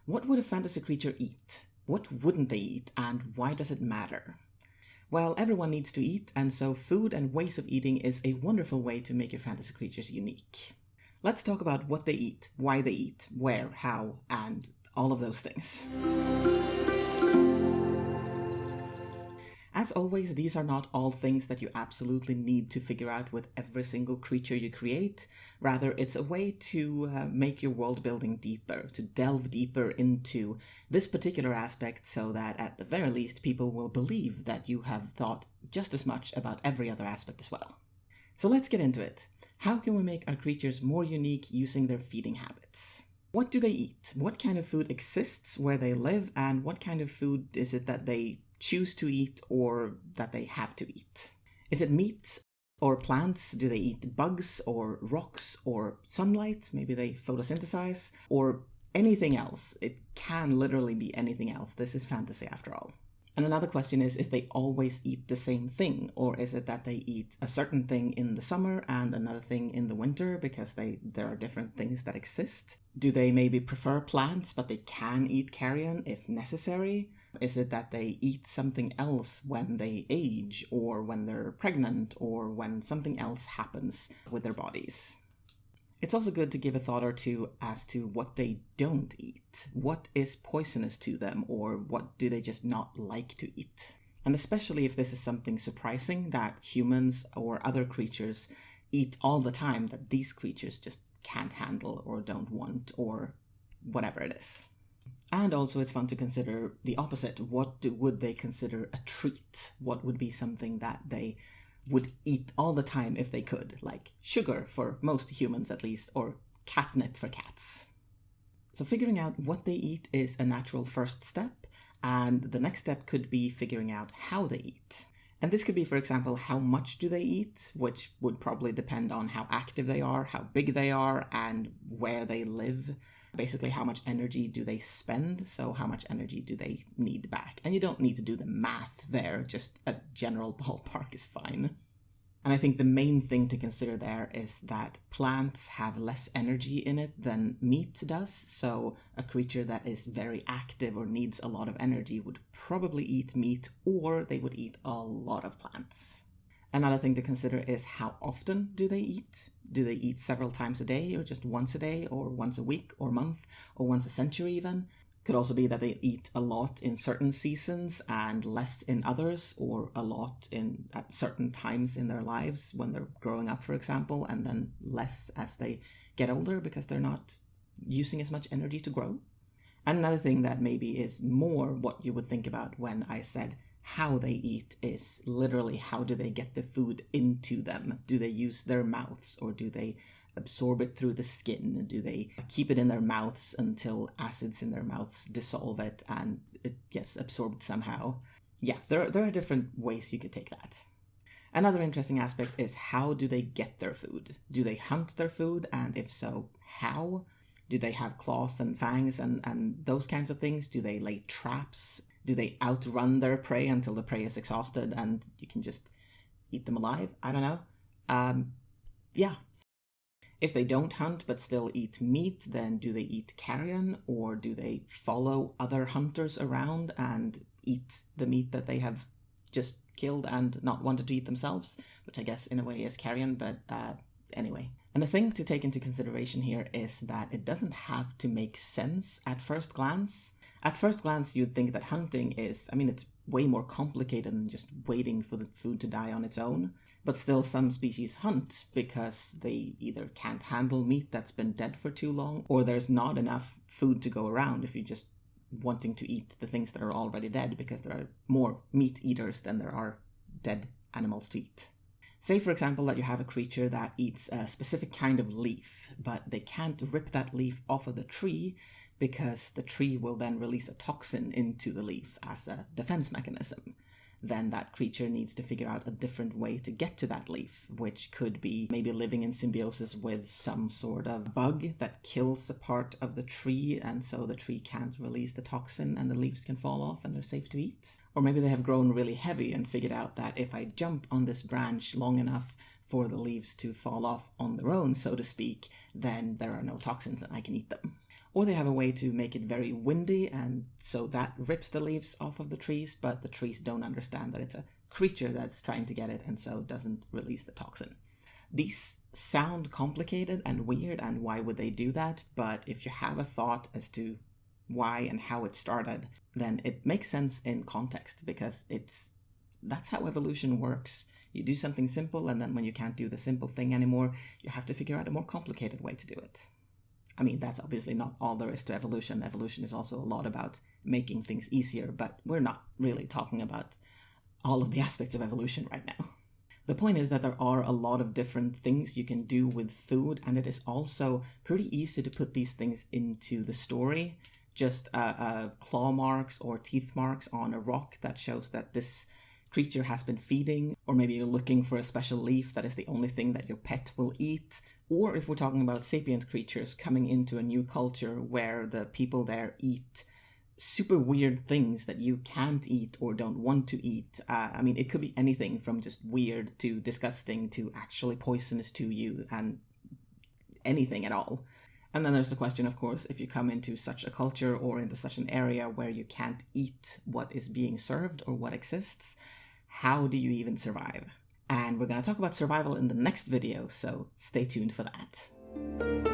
What would a fantasy creature eat? What wouldn't they eat, and why does it matter? Well, everyone needs to eat, and so food and ways of eating is a wonderful way to make your fantasy creatures unique. Let's talk about what they eat, why they eat, where, how, and all of those things. As always, these are not all things that you absolutely need to figure out with every single creature you create. Rather, it's a way to make your world building deeper, to delve deeper into this particular aspect so that at the very least people will believe that you have thought just as much about every other aspect as well. So let's get into it. How can we make our creatures more unique using their feeding habits? What do they eat? What kind of food exists where they live, and what kind of food is it that they choose to eat or that they have to eat? Is it meat or plants? Do they eat bugs or rocks or sunlight? Maybe they photosynthesize, or anything else. It can literally be anything else. This is fantasy after all. And another question is if they always eat the same thing, or is it that they eat a certain thing in the summer and another thing in the winter because there are different things that exist? Do they maybe prefer plants but they can eat carrion if necessary? Is it that they eat something else when they age, or when they're pregnant, or when something else happens with their bodies? It's also good to give a thought or two as to what they don't eat. What is poisonous to them, or what do they just not like to eat? And especially if this is something surprising that humans or other creatures eat all the time that these creatures just can't handle or don't want, or whatever it is. And also it's fun to consider the opposite. What would they consider a treat? What would be something that they would eat all the time if they could? Like sugar for most humans at least, or catnip for cats. So figuring out what they eat is a natural first step, and the next step could be figuring out how they eat. And this could be, for example, how much do they eat, which would probably depend on how active they are, how big they are, and where they live. Basically, how much energy do they spend, so how much energy do they need back? And you don't need to do the math there, just a general ballpark is fine. And I think the main thing to consider there is that plants have less energy in it than meat does, so a creature that is very active or needs a lot of energy would probably eat meat, or they would eat a lot of plants. Another thing to consider is how often do they eat? Do they eat several times a day, or just once a day, or once a week, or month, or once a century even? Could also be that they eat a lot in certain seasons and less in others, or a lot at certain times in their lives when they're growing up, for example, and then less as they get older because they're not using as much energy to grow. And another thing that maybe is more what you would think about when I said how they eat is literally how do they get the food into them? Do they use their mouths, or do they absorb it through the skin? Do they keep it in their mouths until acids in their mouths dissolve it and it gets absorbed somehow? Yeah, there are different ways you could take that. Another interesting aspect is how do they get their food? Do they hunt their food, and if so, how? Do they have claws and fangs and those kinds of things? Do they lay traps? Do they outrun their prey until the prey is exhausted and you can just eat them alive? I don't know. Yeah. If they don't hunt but still eat meat, then do they eat carrion, or do they follow other hunters around and eat the meat that they have just killed and not wanted to eat themselves? Which I guess in a way is carrion, but anyway. And the thing to take into consideration here is that it doesn't have to make sense at first glance. At first glance, you'd think that hunting is, it's way more complicated than just waiting for the food to die on its own. But still, some species hunt because they either can't handle meat that's been dead for too long, or there's not enough food to go around if you're just wanting to eat the things that are already dead, because there are more meat eaters than there are dead animals to eat. Say, for example, that you have a creature that eats a specific kind of leaf, but they can't rip that leaf off of the tree because the tree will then release a toxin into the leaf as a defense mechanism. Then that creature needs to figure out a different way to get to that leaf, which could be maybe living in symbiosis with some sort of bug that kills a part of the tree, and so the tree can't release the toxin and the leaves can fall off and they're safe to eat. Or maybe they have grown really heavy and figured out that if I jump on this branch long enough for the leaves to fall off on their own, so to speak, then there are no toxins and I can eat them. Or they have a way to make it very windy, and so that rips the leaves off of the trees, but the trees don't understand that it's a creature that's trying to get it, and so doesn't release the toxin. These sound complicated and weird, and why would they do that? But if you have a thought as to why and how it started, then it makes sense in context, because that's how evolution works. You do something simple, and then when you can't do the simple thing anymore, you have to figure out a more complicated way to do it. I mean, that's obviously not all there is to evolution. Evolution is also a lot about making things easier, but we're not really talking about all of the aspects of evolution right now. The point is that there are a lot of different things you can do with food, and it is also pretty easy to put these things into the story. Just claw marks or teeth marks on a rock that shows that this creature has been feeding, or maybe you're looking for a special leaf that is the only thing that your pet will eat. Or if we're talking about sapient creatures coming into a new culture where the people there eat super weird things that you can't eat or don't want to eat. I mean, it could be anything from just weird to disgusting to actually poisonous to you, and anything at all. And then there's the question, of course, if you come into such a culture or into such an area where you can't eat what is being served or what exists, how do you even survive? And we're going to talk about survival in the next video, so stay tuned for that.